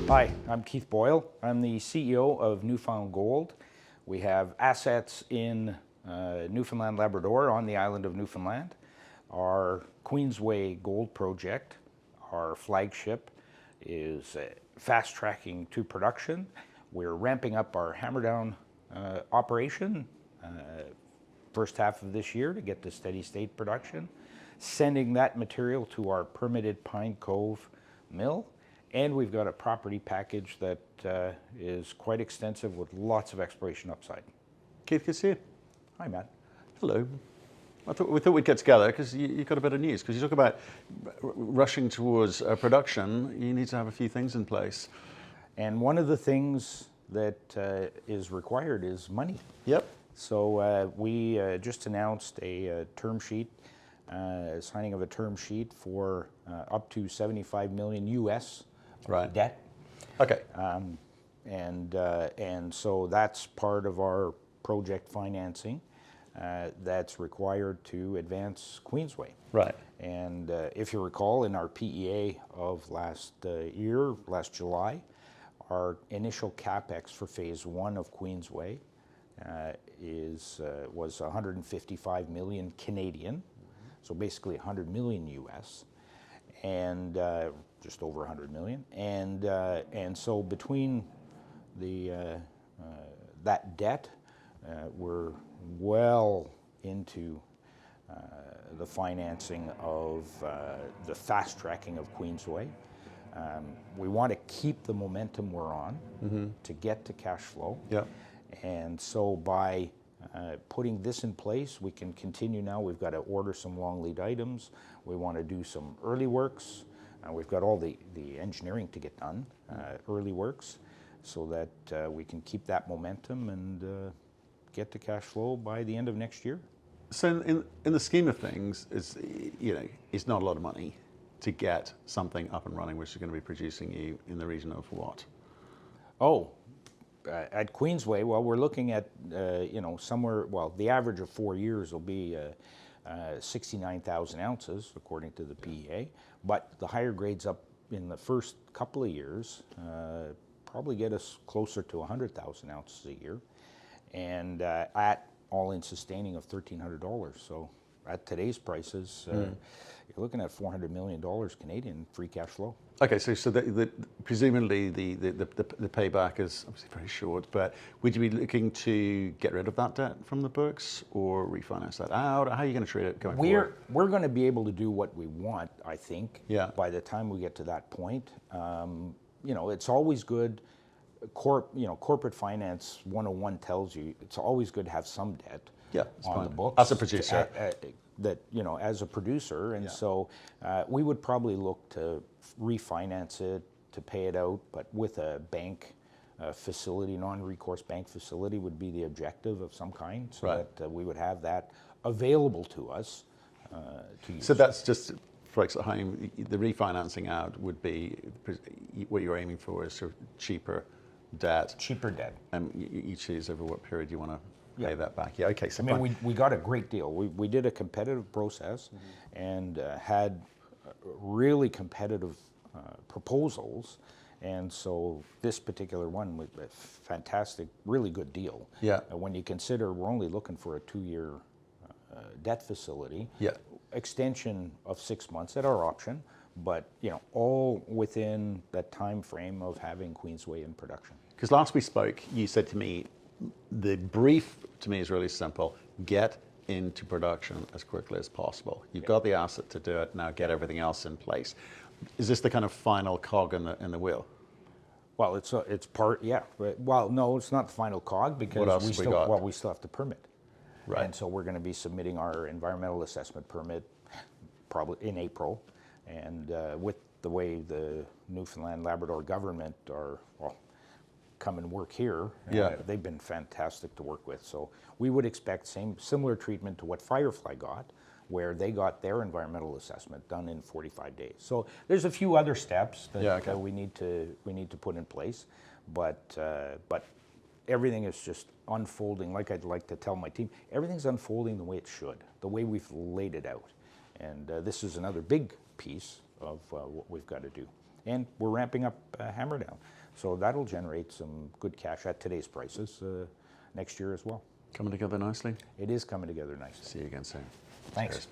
Hi, I'm Keith Boyle. I'm the CEO of Newfoundland Gold. We have assets in Newfoundland, Labrador on the island of Newfoundland. Our Queensway Gold project, our flagship, is fast-tracking to production. We're ramping up our hammer-down operation first half of this year to get to steady-state production, sending that material to our permitted Pine Cove mill. And we've got a property package that is quite extensive with lots of exploration upside. Keith, good to see you. Hi, Matt. Hello. We thought we'd get together because you've got a bit of news. Because you talk about rushing towards production, you need to have a few things in place. And one of the things that is required is money. Yep. So we just announced a term sheet, signing of a term sheet for up to $75 million US debt. Okay. And so that's part of our project financing that's required to advance Queensway. Right. And if you recall, in our PEA of last July, our initial capex for phase one of Queensway was 155 million Canadian, so basically 100 million US, and just over 100 million. And so between that debt, we're well into the financing of the fast tracking of Queensway. We want to keep the momentum we're on to get to cash flow. Yeah. And so by putting this in place, we can continue now. We've got to order some long lead items. We want to do some early works. We've got all the engineering to get done, early works, so that we can keep that momentum and get to cash flow by the end of next year. So in the scheme of things, it's not a lot of money to get something up and running, which is going to be producing you in the region of what? Oh, at Queensway, well, we're looking at, somewhere, well, the average of 4 years will be 69,000 ounces, according to the PEA. But the higher grades up in the first couple of years probably get us closer to 100,000 ounces a year. And at all-in sustaining of $1,300. So at today's prices, you're looking at $400 million Canadian free cash flow. Okay, so presumably the payback is obviously very short, but would you be looking to get rid of that debt from the books or refinance that out? How are you going to treat it going forward? We're going to be able to do what we want, I think, yeah, by the time we get to that point. It's always good. Corporate finance 101 tells you it's always good to have some debt on the books. As a producer. As a producer. And yeah, so we would probably look to refinance it, to pay it out, but with a bank facility, non-recourse bank facility would be the objective of some kind, so that we would have that available to us to use. So that's just, for folks at home, the refinancing out would be, what you're aiming for is sort of cheaper debt. Cheaper debt. And you choose over what period you want to pay that back. Yeah, okay. So I mean, we got a great deal. We did a competitive process and had really competitive proposals. And so this particular one was a fantastic, really good deal. Yeah. When you consider we're only looking for a 2-year debt facility. Yeah. Extension of 6 months at our option, but all within that time frame of having Queensway in production. Because last we spoke, you said to me, the brief to me is really simple: get into production as quickly as possible. You've got the asset to do it, now get everything else in place. Is this the kind of final cog in the wheel? Well, it's part, yeah. Well, no, it's not the final cog because we still have to permit. Right. And so we're going to be submitting our environmental assessment permit probably in April. And with the way the Newfoundland Labrador government come and work here, they've been fantastic to work with. So we would expect similar treatment to what Firefly got, where they got their environmental assessment done in 45 days. So there's a few other steps that we need to put in place, but everything is just unfolding, like I'd like to tell my team, everything's unfolding the way it should, the way we've laid it out. And this is another big piece of what we've got to do. and we're ramping up Hammerdown. So that'll generate some good cash at today's prices next year as well. Coming together nicely. It is coming together nicely. See you again soon. Thanks. Cheers.